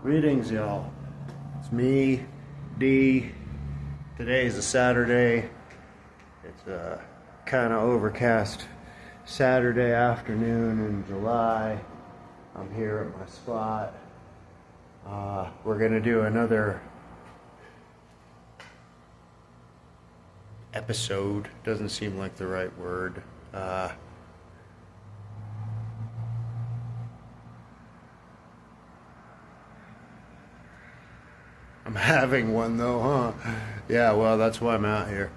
Greetings, y'all. It's me, D. Today is a Saturday. It's a kind of overcast Saturday afternoon in July. I'm here at my spot. We're going to do another episode. Doesn't seem like the right word. I'm having one though, huh? Yeah, well, that's why I'm out here.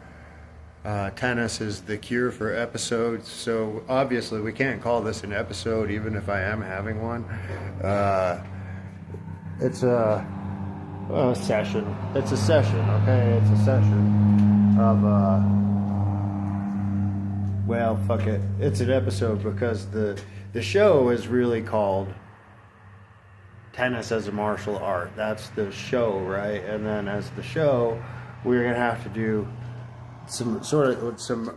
Tennis is the cure for episodes, so obviously we can't call this an episode even if I am having one. It's a session. It's a session, okay? It's a session of, well, fuck it. It's an episode because the show is really called Tennis as a Martial Art. That's the show, right? And then as the show, we're gonna have to do some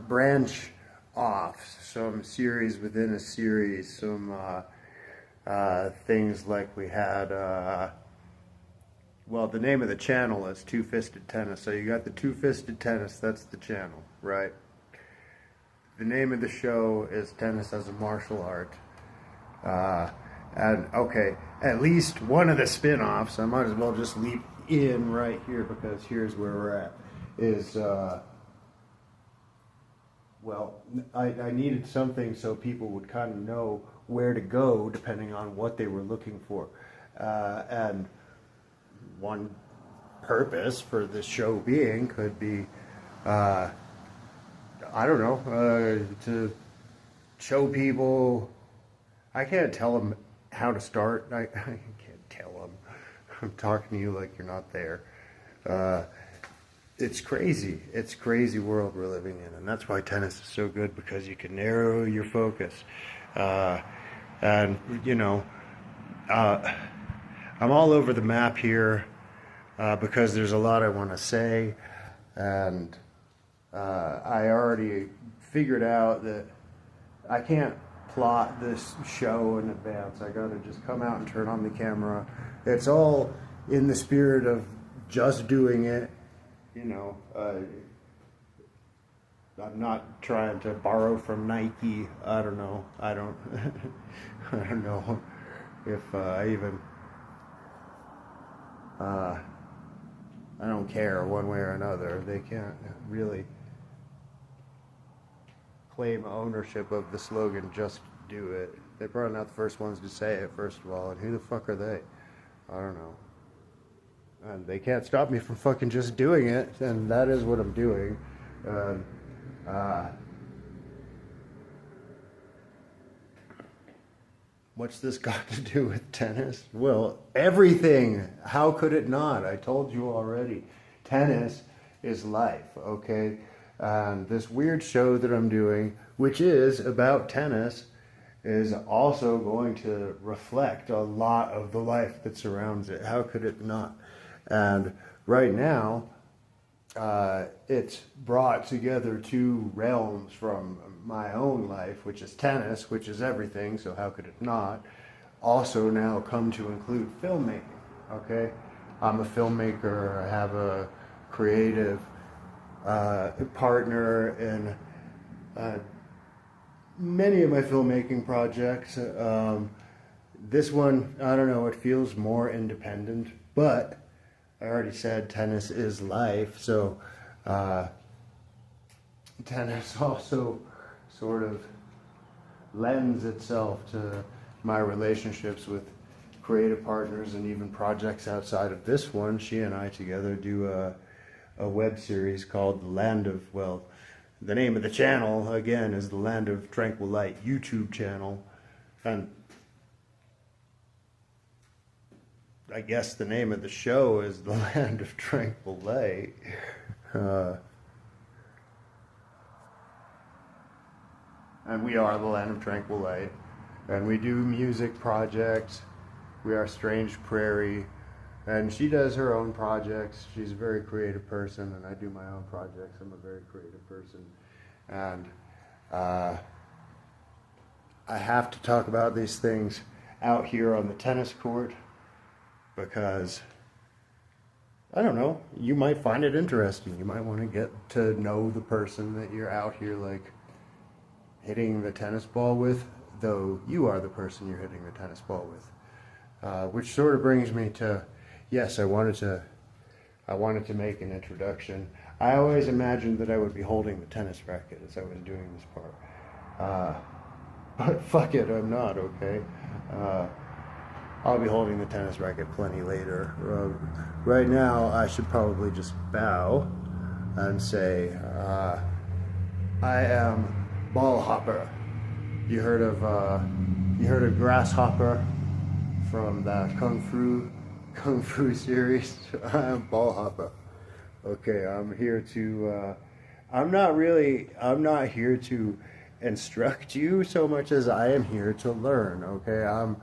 branch offs, some series within a series, some things like we had. Well, the name of the channel is Two Fisted Tennis. So you got the Two Fisted Tennis. That's the channel, right? The name of the show is Tennis as a Martial Art. And okay, at least one of the spin-offs, I might as well just leap in right here because here's where we're at, is, well, I needed something so people would kind of know where to go depending on what they were looking for. And one purpose for this show being could be, I don't know, to show people. I can't tell them how to start. I can't tell them. I'm talking to you like you're not there. It's crazy. It's a crazy world we're living in, and that's why tennis is so good, because you can narrow your focus. And you know, I'm all over the map here because there's a lot I want to say, and I already figured out that I can't plot this show in advance. I gotta just come out and turn on the camera. It's all in the spirit of just doing it, you know. I'm not trying to borrow from Nike. I don't know. I don't I don't know if I even I don't care one way or another. They can't really claim ownership of the slogan, just do it. They're probably not the first ones to say it, first of all, and who the fuck are they? I don't know. And they can't stop me from fucking just doing it, and that is what I'm doing. What's this got to do with tennis? Well, everything. How could it not? I told you already. Tennis is life, okay? And this weird show that I'm doing, which is about tennis, is also going to reflect a lot of the life that surrounds it. How could it not? And right now, it's brought together two realms from my own life, which is tennis, which is everything, so how could it not? Also now come to include filmmaking, okay? I'm a filmmaker. I have a creative partner in many of my filmmaking projects. This one, I don't know, it feels more independent, but I already said tennis is life, so tennis also sort of lends itself to my relationships with creative partners and even projects outside of this one. She and I together do a web series called The Land of, well, the name of the channel, again, is The Land of Tranquil Light YouTube channel. And I guess the name of the show is The Land of Tranquil Light. And we are The Land of Tranquil Light. And we do music projects. We are Strange Prairie. And she does her own projects. She's a very creative person, and I do my own projects. I'm a very creative person. And I have to talk about these things out here on the tennis court because I don't know, you might find it interesting. You might want to get to know the person that you're out here like hitting the tennis ball with, though you are the person you're hitting the tennis ball with. Which sort of brings me to, yes, I wanted to make an introduction. I always imagined that I would be holding the tennis racket as I was doing this part. But fuck it, I'm not, okay? I'll be holding the tennis racket plenty later. Right now, I should probably just bow and say, I am Ball Hopper. You heard of Grasshopper from the Kung Fu series? I'm Ball Hopper. Okay, I'm here to. I'm not here to instruct you so much as I am here to learn. Okay, I'm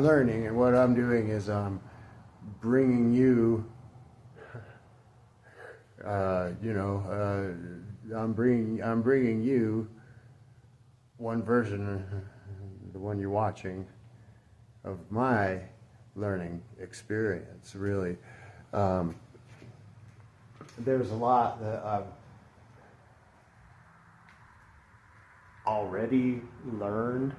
learning, and what I'm doing is I'm bringing you, I'm bringing you one version, the one you're watching, of my learning experience. Really, there's a lot that I've already learned,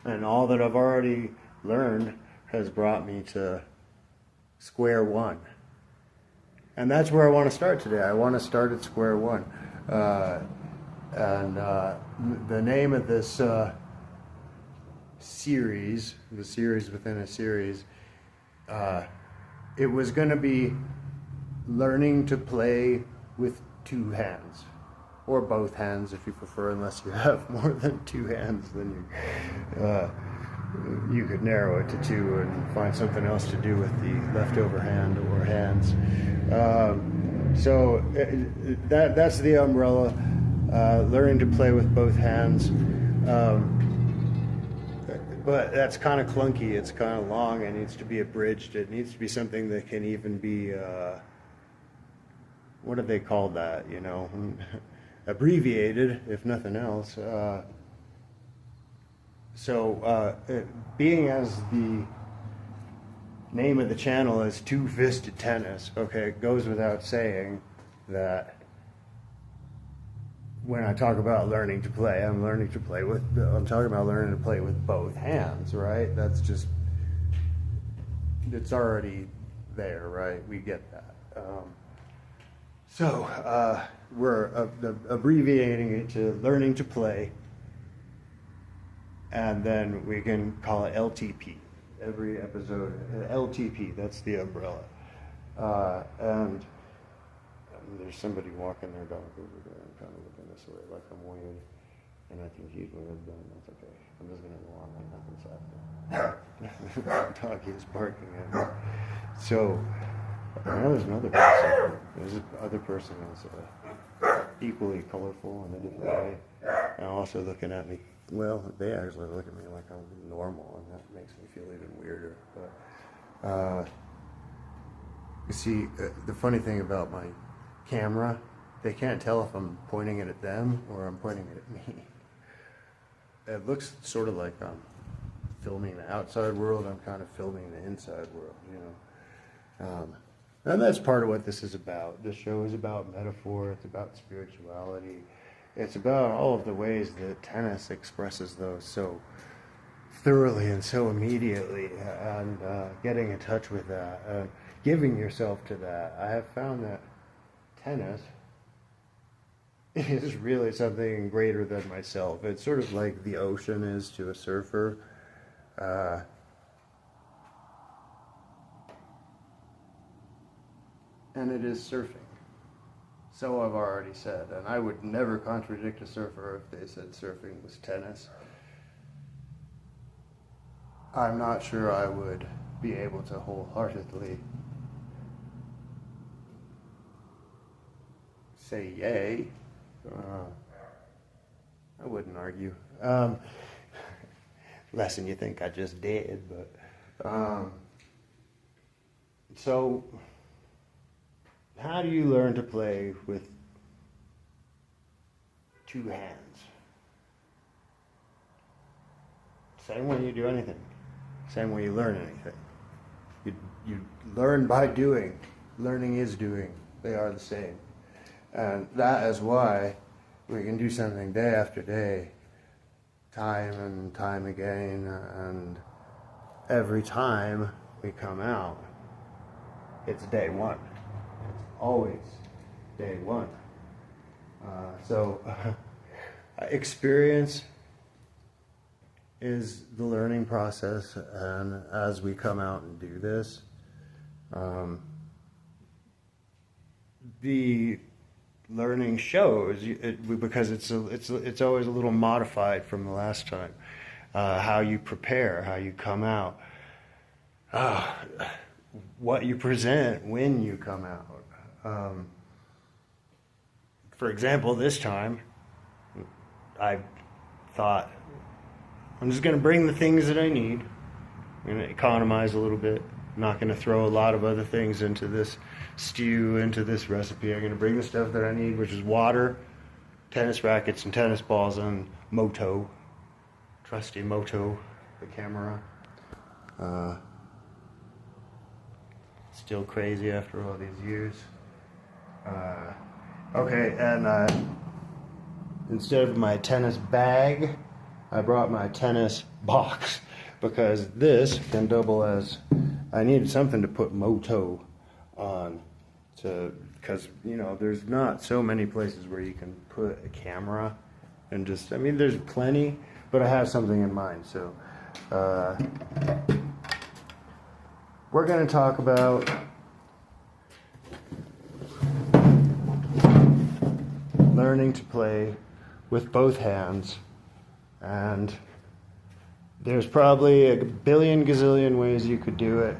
and all that I've already learned has brought me to square one. And that's where I want to start today. I want to start at square one. The name of this series, the series within a series, it was going to be learning to play with two hands. Or both hands, if you prefer, unless you have more than two hands, then you could narrow it to two and find something else to do with the leftover hand or hands. So that's the umbrella, learning to play with both hands. But that's kind of clunky, it's kind of long, it needs to be abridged, it needs to be something that can even be, what do they call that, abbreviated, if nothing else. Being as the name of the channel is Two-Fisted Tennis, okay, it goes without saying that when I talk about learning to play, I'm talking about learning to play with both hands, right? That's just, it's already there, right? We get that. We're abbreviating it to learning to play, and then we can call it LTP. Every episode, LTP, that's the umbrella. And there's somebody walking their dog over there and kind of looking this way like I'm weird, and I think he's weird, but that's okay. I'm just going to go on like nothing's happening. The dog is barking at me. So, now there's another person. There's another person that's equally colorful in a different way, and also looking at me. Well, they actually look at me like I'm normal, and that makes me feel even weirder. But you see, the funny thing about my camera, they can't tell if I'm pointing it at them or I'm pointing it at me. It looks sort of like I'm filming the outside world. I'm kind of filming the inside world, And that's part of what this is about. This show is about metaphor, it's about spirituality, it's about all of the ways that tennis expresses those so thoroughly and so immediately, and getting in touch with that, and giving yourself to that. I have found that tennis is really something greater than myself. It's sort of like the ocean is to a surfer. And it is surfing. So I've already said, and I would never contradict a surfer if they said surfing was tennis. I'm not sure I would be able to wholeheartedly say yay. I wouldn't argue. Less than you think I just did, but so how do you learn to play with two hands? Same way you do anything. Same way you learn anything. You learn by doing. Learning is doing. They are the same. And that is why we can do something day after day, time and time again, and every time we come out, it's day one. It's always day one. So experience is the learning process, and as we come out and do this, the learning shows because it's always a little modified from the last time. How you prepare, how you come out, what you present when you come out. For example, this time I thought I'm just going to bring the things that I need. I'm going to economize a little bit. I'm not going to throw a lot of other things into this stew, into this recipe. I'm going to bring the stuff that I need, which is water, tennis rackets and tennis balls, and Moto, trusty Moto, the camera. Still crazy after all these years. Okay, and instead of my tennis bag, I brought my tennis box, because this can double as, I needed something to put Moto on, because there's not so many places where you can put a camera and just, there's plenty, but I have something in mind. So we're going to talk about learning to play with both hands, and there's probably a billion gazillion ways you could do it.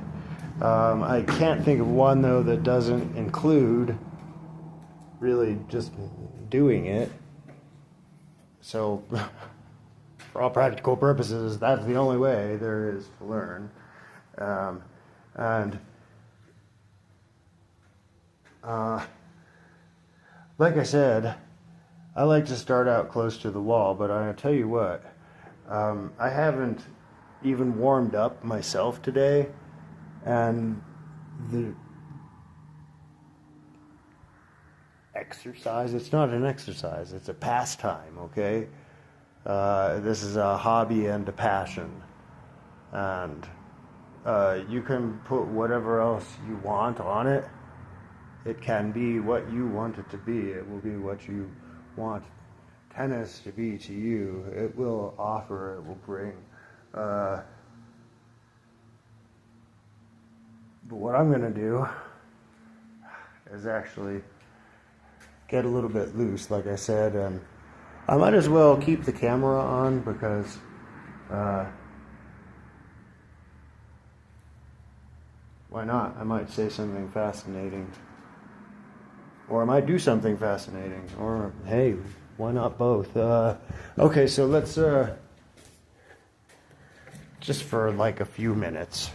I can't think of one though that doesn't include really just doing it. So for all practical purposes, that's the only way there is to learn. Like I said, I like to start out close to the wall, but I tell you what, I haven't even warmed up myself today, and the exercise, it's not an exercise, it's a pastime, okay? This is a hobby and a passion, and you can put whatever else you want on it. It can be what you want it to be. It will be what you want tennis to be to you. It will offer, it will bring. But what I'm going to do is actually get a little bit loose, like I said, and I might as well keep the camera on, because why not? I might say something fascinating, or I might do something fascinating, or hey, why not both? Okay, so let's just for like a few minutes.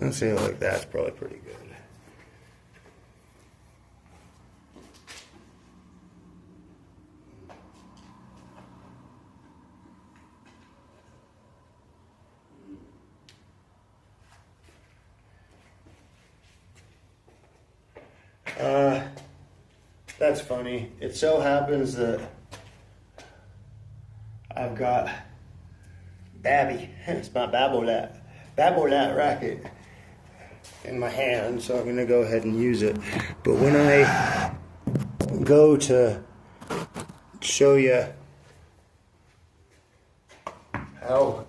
Let's say it like that's probably pretty good. That's funny. It so happens that I've got Babby, it's my Babolat racket in my hand, so I'm going to go ahead and use it. But when I go to show you how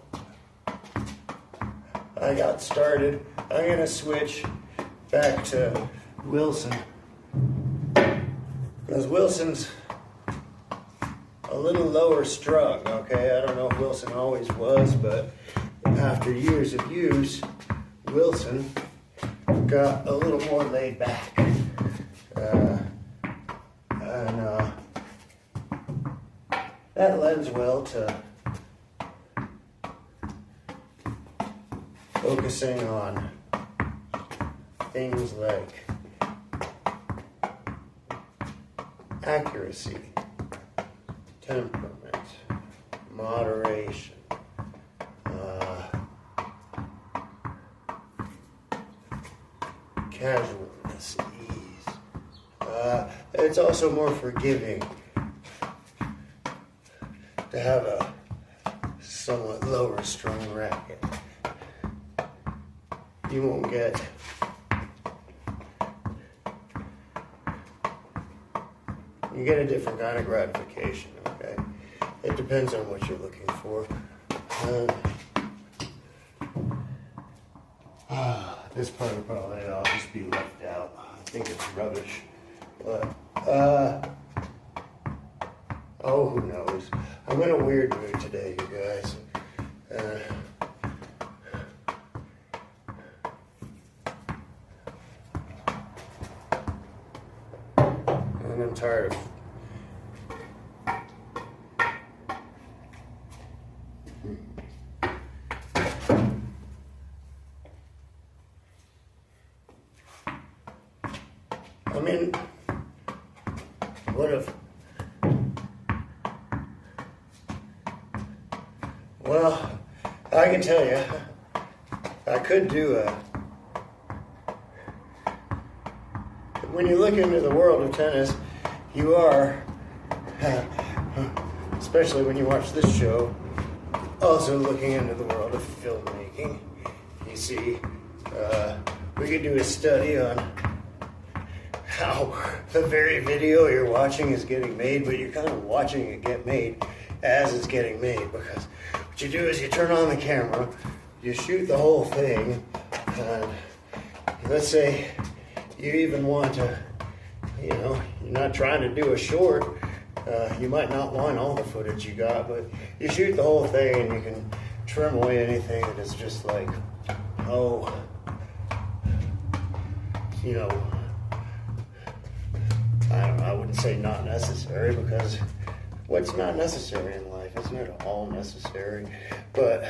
I got started, I'm going to switch back to Wilson, because Wilson's a little lower strung, okay? I don't know if Wilson always was, but after years of use, Wilson got a little more laid back. That lends well to focusing on things like accuracy, temperament, moderation, casualness, ease. It's also more forgiving to have a somewhat lower strung racket. You won't get you get a different kind of gratification, okay? It depends on what you're looking for. This part will probably I'll just be left out. I think it's rubbish. But, oh, who knows? I'm in a weird mood today, you guys. And I'm tired of what if, well, I can tell you, I could do when you look into the world of tennis, you are, especially when you watch this show, also looking into the world of filmmaking. You see, we could do a study on how the very video you're watching is getting made, but you're kind of watching it get made as it's getting made, because what you do is you turn on the camera, you shoot the whole thing, and let's say you even want to, you're not trying to do a short, you might not want all the footage you got, but you shoot the whole thing and you can trim away anything that is just like, I don't know, I wouldn't say not necessary, because what's not necessary in life isn't at all necessary, but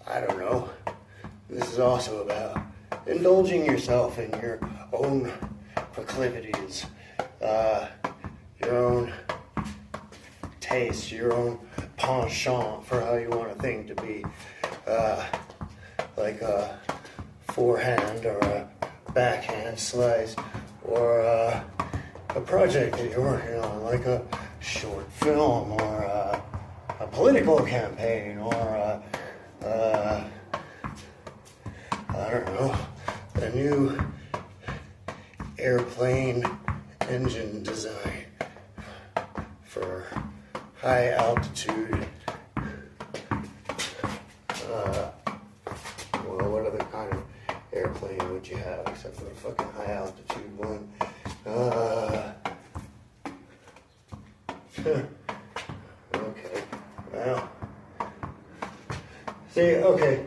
I don't know. This is also about indulging yourself in your own proclivities, your own taste, your own penchant for how you want a thing to be, like a forehand or a backhand slice, or a project that you're working on, like a short film, or a political campaign, or I don't know, a new airplane engine design for high altitude. Well, what other kind of airplane would you have except for a fucking high altitude one? Okay, well, see, okay,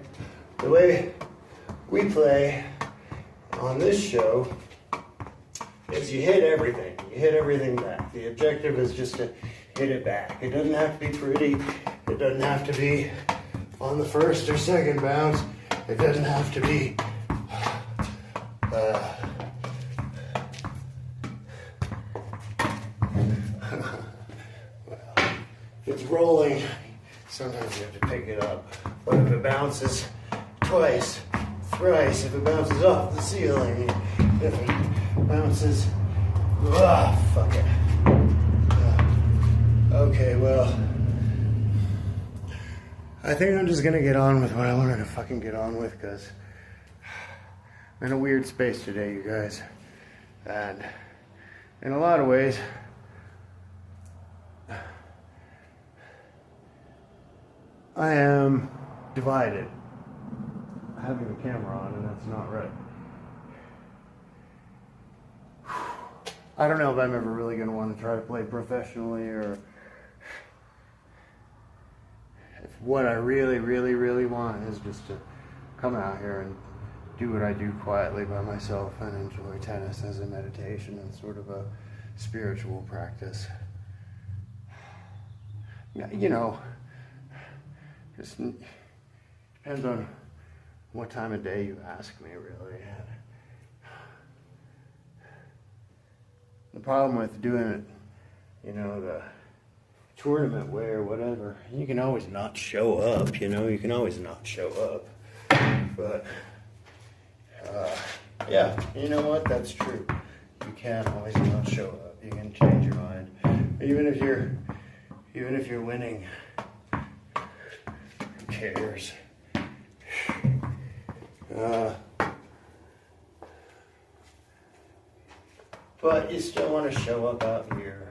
the way we play on this show is you hit everything back. The objective is just to hit it back. It doesn't have to be pretty, it doesn't have to be on the first or second bounce, it doesn't have to be if it's rolling, sometimes you have to pick it up. But if it bounces twice, thrice, if it bounces off the ceiling, if it bounces, fuck it. Okay, well, I think I'm just gonna get on with what I wanted to fucking get on with, because I'm in a weird space today, you guys. And in a lot of ways, I am divided. Having the camera on, and that's not right. I don't know if I'm ever really going to want to try to play professionally, or if what I really, really, really want is just to come out here and do what I do quietly by myself and enjoy tennis as a meditation and sort of a spiritual practice. Just Depends on what time of day you ask me, really. The problem with doing it, the tournament way or whatever, you can always not show up, you can always not show up. But, yeah, you know what? That's true. You can always not show up. You can change your mind. Even if you're winning, who cares? But you still want to show up out here.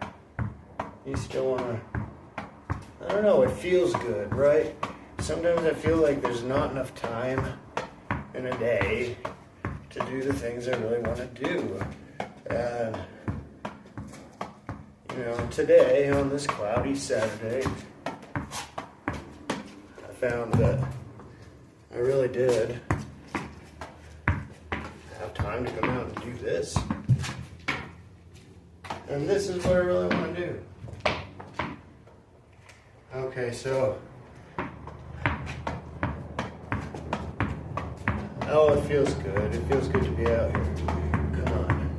You still want to, I don't know, it feels good, right? Sometimes I feel like there's not enough time in a day to do the things I really want to do. And, today, on this cloudy Saturday, I found that I really did have time to come out and do this. And this is what I really want to do. Okay, so, oh, it feels good. It feels good to be out here. Come on.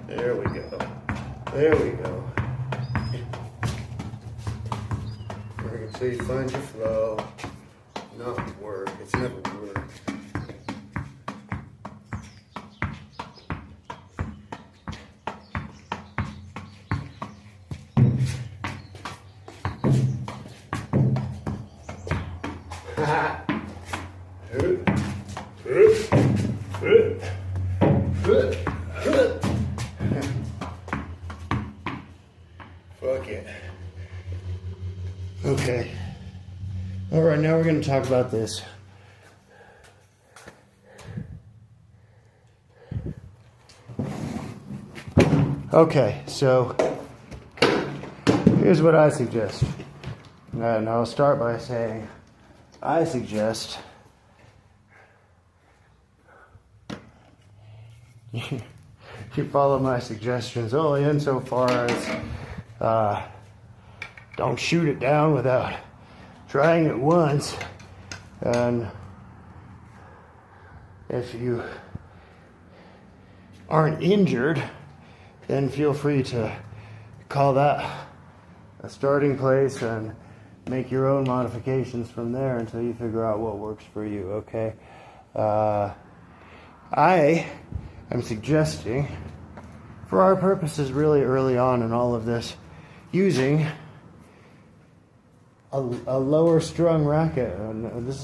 There we go. There we go. So you find your flow. Not work. It's never work. Fuck it. Okay. All right, now we're going to talk about this. Okay, so here's what I suggest. And I'll start by saying I suggest you follow my suggestions only insofar as don't shoot it down without trying it once. And if you aren't injured, then feel free to call that a starting place and make your own modifications from there until you figure out what works for you, okay? I am suggesting, for our purposes really early on in all of this, using a lower strung racket.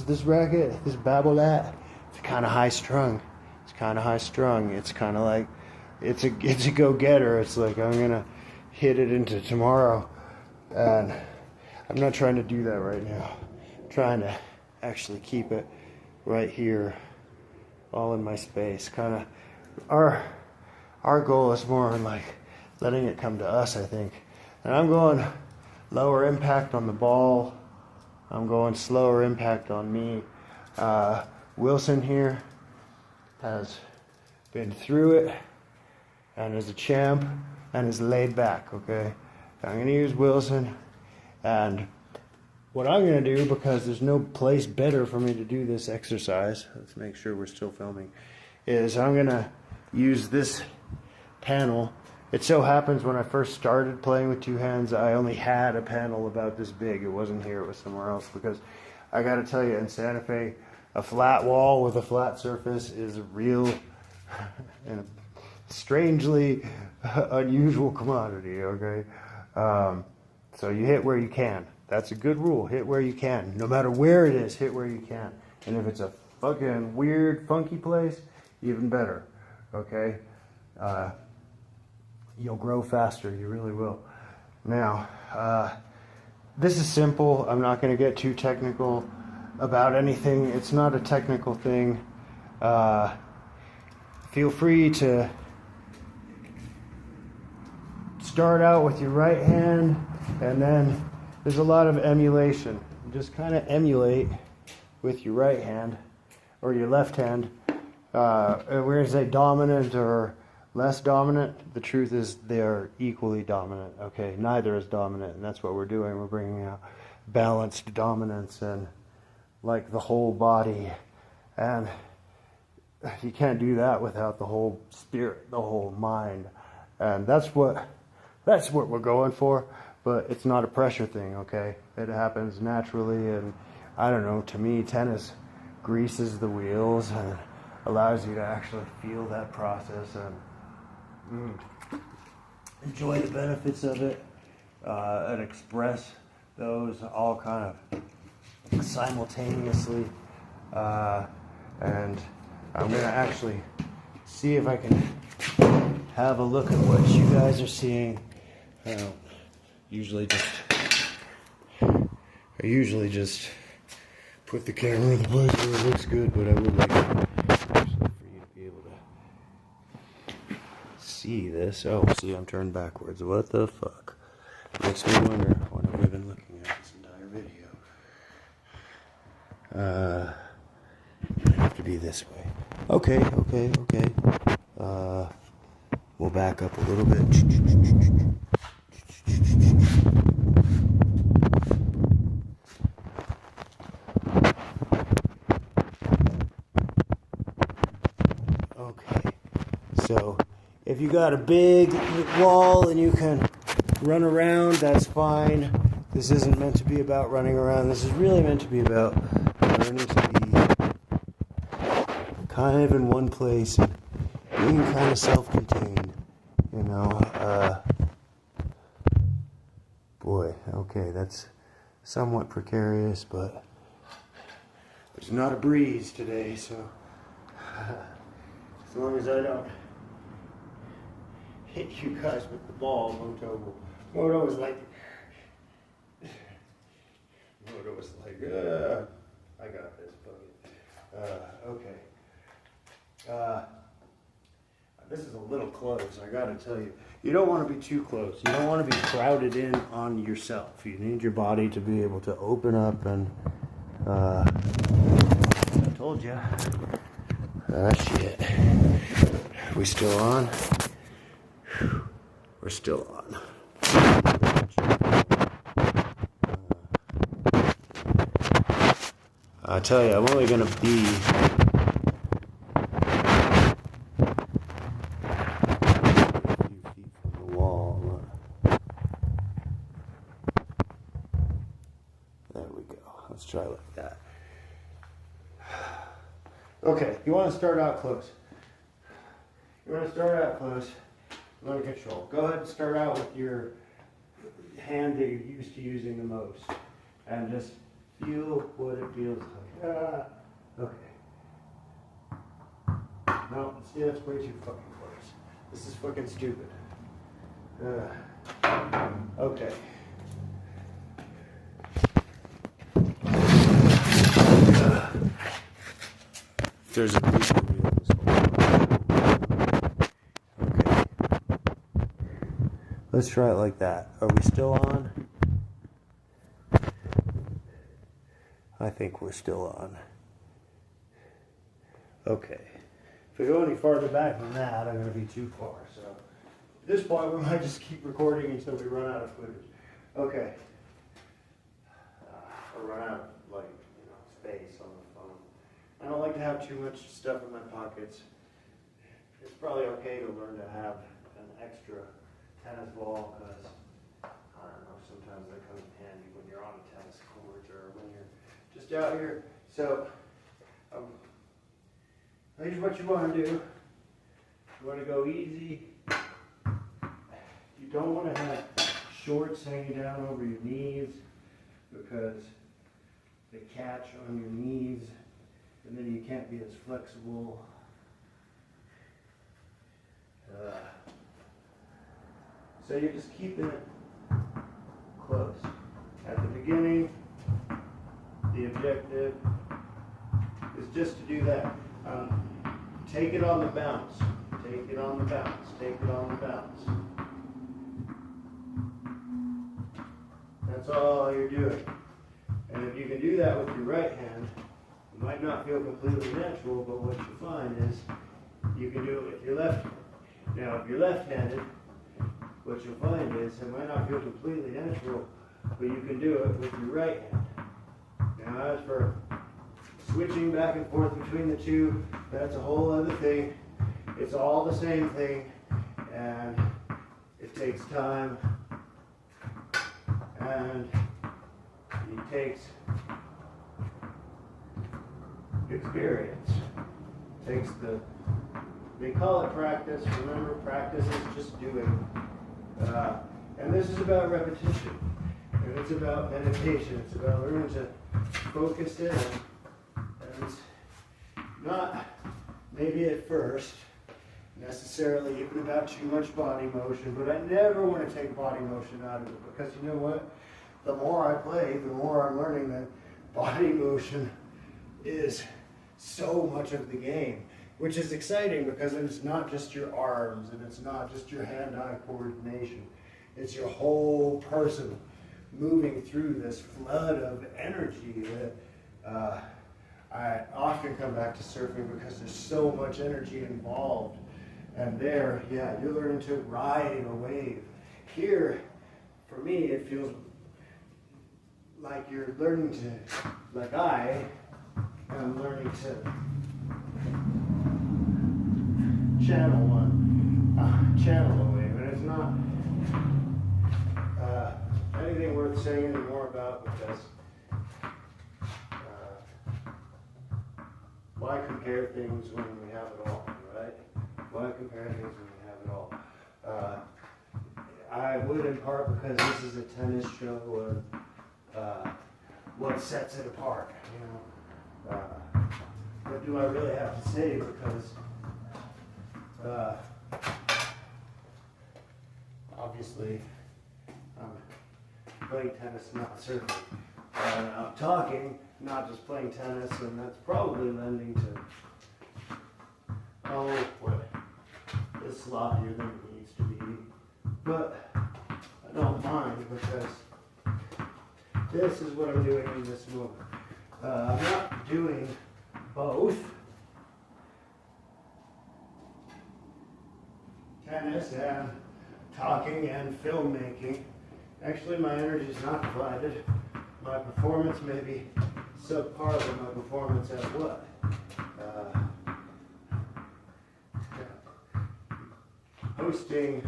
This racket, this Babolat, it's kind of high strung. It's kind of like, it's a go-getter. It's like, I'm gonna hit it into tomorrow. And I'm not trying to do that right now. I'm trying to actually keep it right here, all in my space. Kind of, our goal is more on like letting it come to us, I think. And I'm going lower impact on the ball. I'm going slower impact on me. Wilson here has been through it and is a champ and is laid back, okay? I'm going to use Wilson, and what I'm going to do, because there's no place better for me to do this exercise, let's make sure we're still filming, is I'm going to use this panel. It so happens when I first started playing with two hands, I only had a panel about this big. It wasn't here, it was somewhere else, because I got to tell you, in Santa Fe, a flat wall with a flat surface is a real and a strangely unusual commodity, okay? So you hit where you can. That's a good rule. Hit where you can. No matter where it is, hit where you can. And if it's a fucking weird, funky place, even better, okay? You'll grow faster. You really will. Now, this is simple. I'm not going to get too technical about anything. It's not a technical thing. Feel free to start out with your right hand, and then there's a lot of emulation. Just kind of emulate with your right hand or your left hand. Where's a dominant or less dominant. The truth is they are equally dominant, okay? Neither is dominant, and that's what we're doing. We're bringing out balanced dominance and like the whole body. And you can't do that without the whole spirit, the whole mind. And that's what we're going for, but it's not a pressure thing, okay? It happens naturally, and I don't know, to me, tennis greases the wheels and allows you to actually feel that process and enjoy the benefits of it and express those all kind of simultaneously. And I'm going to actually see if I can have a look at what you guys are seeing. I usually just put the camera in the place where it looks good, but I would like actually for you to be able to see this. Oh, see, I'm turned backwards. What the fuck? Makes me wonder what have we been looking at this entire video. I have to be this way. Okay. We'll back up a little bit. Okay, so if you got a big wall and you can run around, that's fine. This isn't meant to be about running around. This is really meant to be about learning to be kind of in one place and being kind of self-contained, you know. Boy, okay, that's somewhat precarious, but there's not a breeze today, so as long as I don't hit you guys with the ball, Moto was like, I got this, okay. This is a little close, I gotta tell you. You don't want to be too close. You don't want to be crowded in on yourself. You need your body to be able to open up and, I told you. Shit. We still on? We're still on. I tell you, I'm only gonna be try like that. Okay, you want to start out close. Let me control. Go ahead and start out with your hand that you're used to using the most. And just feel what it feels like. Okay. No, see, that's way too fucking close. This is fucking stupid. Okay. There's a piece of me on this whole. Okay. Let's try it like that. Are we still on? I think we're still on. Okay. If we go any farther back than that, I'm going to be too far. So at this point, we might just keep recording until we run out of footage. Okay. Or run out of, space on the phone. I don't like to have too much stuff in my pockets. It's probably okay to learn to have an extra tennis ball because, I don't know, sometimes that comes in handy when you're on a tennis court or when you're just out here. So, here's what you want to do. You want to go easy. You don't want to have shorts hanging down over your knees because they catch on your knees and then you can't be as flexible. So you're just keeping it close. At the beginning, the objective is just to do that. Take it on the bounce. Take it on the bounce. Take it on the bounce. That's all you're doing. And if you can do that with your right hand, it might not feel completely natural, but what you find is you can do it with your left hand. Now, if you're left-handed, what you'll find is it might not feel completely natural, but you can do it with your right hand. Now, as for switching back and forth between the two, that's a whole other thing. It's all the same thing, and it takes time, and it takes experience. It takes they call it practice. Remember, practice is just doing. And this is about repetition. And it's about meditation. It's about learning to focus in. And it's not, maybe at first, necessarily even about too much body motion, but I never want to take body motion out of it, because you know what? The more I play, the more I'm learning that body motion is so much of the game, which is exciting because it's not just your arms and it's not just your hand-eye coordination. It's your whole person moving through this flood of energy that I often come back to surfing because there's so much energy involved. And there, yeah, you're learning to ride a wave. Here, for me, it feels like you're learning to, like I am learning to channel a wave. And it's not anything worth saying anymore about, because why compare things when we have it all, right? Why compare things when we have it all? I would, in part because this is a tennis show, and what sets it apart, you know? What do I really have to say? Because obviously I'm playing tennis, not surfing. I'm talking, not just playing tennis, and that's probably lending to, what is sloppier than it needs to be. But I don't mind, because this is what I'm doing in this moment. I'm not doing both tennis and talking and filmmaking. Actually, my energy is not divided. My performance may be subpar, but my performance at what? Hosting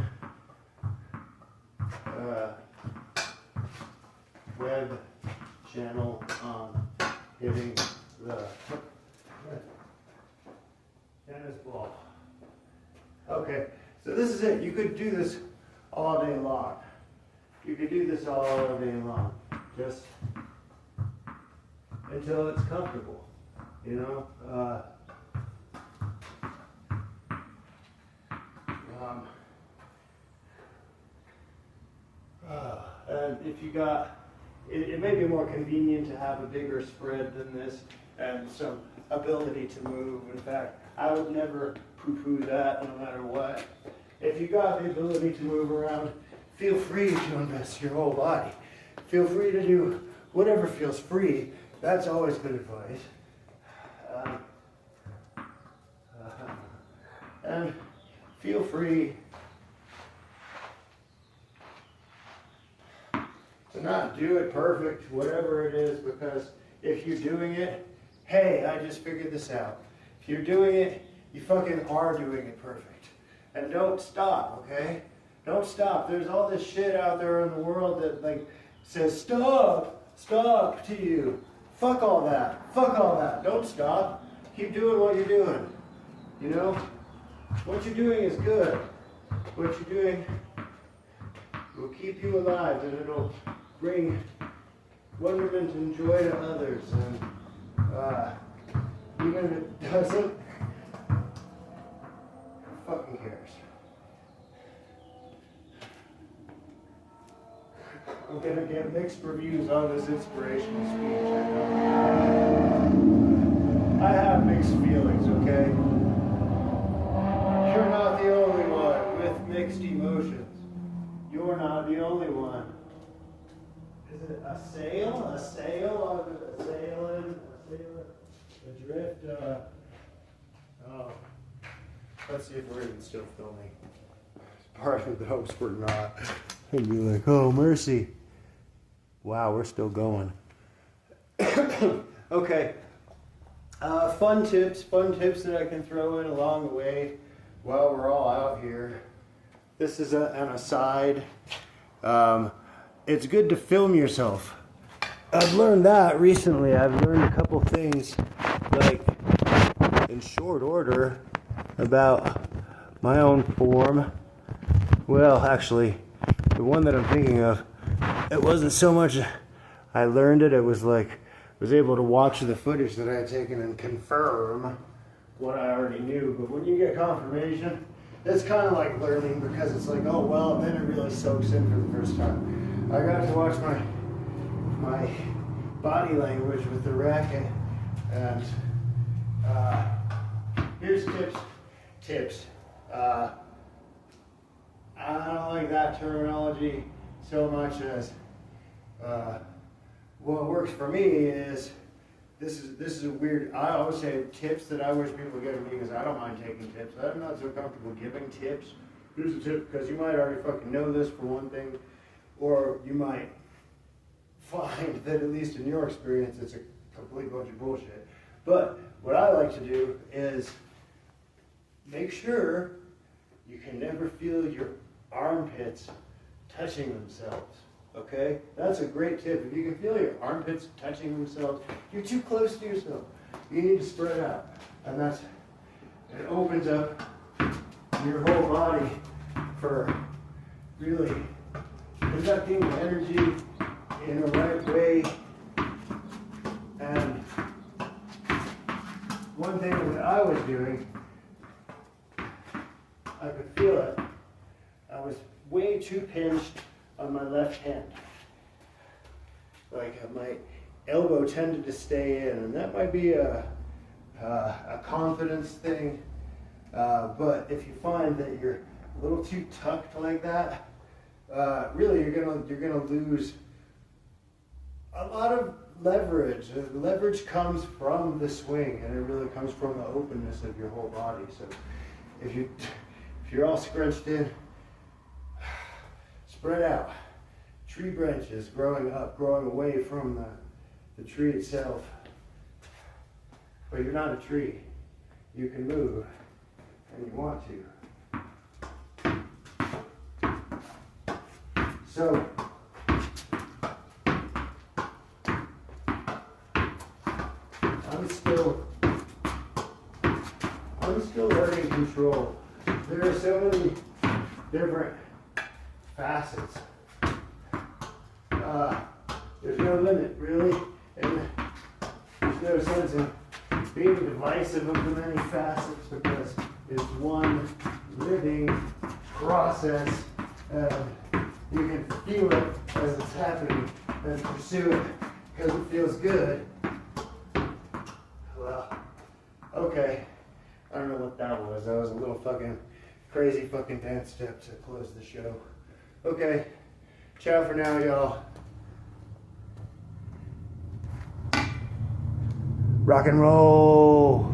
web channel on hitting the tennis ball. Okay, so this is it. You could do this all day long. You could do this all day long, just until it's comfortable, you know? And if you got, it may be more convenient to have a bigger spread than this and some ability to move. In fact, I would never poo-poo that no matter what. If you got the ability to move around, feel free to invest your whole body. Feel free to do whatever feels free. That's always good advice. And feel free to not do it perfect, whatever it is, because if you're doing it, hey, I just figured this out. If you're doing it, you fucking are doing it perfect. And don't stop, okay? Don't stop. There's all this shit out there in the world that like says, stop to you. Fuck all that. Fuck all that. Don't stop. Keep doing what you're doing. You know? What you're doing is good. What you're doing will keep you alive, and it'll bring wonderment and joy to others. And even if it doesn't, who fucking cares? I'm gonna get mixed reviews on this inspirational speech. I have mixed feelings, okay? You're not the only one with mixed emotions. You're not the only one. Is it a sail? A sail? A sailor? Adrift? Oh. Let's see if we're even still filming. Part of the hopes we're not. And be like, oh, mercy. Wow, we're still going. Okay. Fun tips that I can throw in along the way while we're all out here. This is an aside. It's good to film yourself. I've learned that recently. I've learned a couple things, like in short order, about my own form. Well, actually, the one that I'm thinking of, it wasn't so much I learned it, it was like I was able to watch the footage that I had taken and confirm what I already knew. But when you get confirmation, it's kind of like learning, because it's like, oh well, then it really soaks in for the first time. I got to watch my body language with the racket, and here's tips. I don't like that terminology so much as what works for me is this is a weird. I always say tips that I wish people would give me, because I don't mind taking tips. I'm not so comfortable giving tips. Here's a tip, because you might already fucking know this for one thing, or you might find that, at least in your experience, it's a complete bunch of bullshit. But what I like to do is make sure you can never feel your armpits touching themselves. Okay? That's a great tip. If you can feel your armpits touching themselves, you're too close to yourself. You need to spread out. And it opens up your whole body for really conducting energy in the right way. And one thing that I was doing, I could feel it. I was way too pinched on my left hand. Like my elbow tended to stay in, and that might be a confidence thing. But if you find that you're a little too tucked like that, really you're gonna lose a lot of leverage. Leverage comes from the swing, and it really comes from the openness of your whole body. So if you're all scrunched in, spread out. Tree branches growing up, growing away from the tree itself. But you're not a tree. You can move, and you want to. So, I'm still learning control. There are so many different facets. There's no limit, really, and there's no sense in being divisive of the many facets, because it's one living process, and you can feel it as it's happening and pursue it because it feels good. Well, okay, I don't know what that was. That was a little fucking crazy fucking dance step to close the show. Okay, ciao for now, y'all. Rock and roll.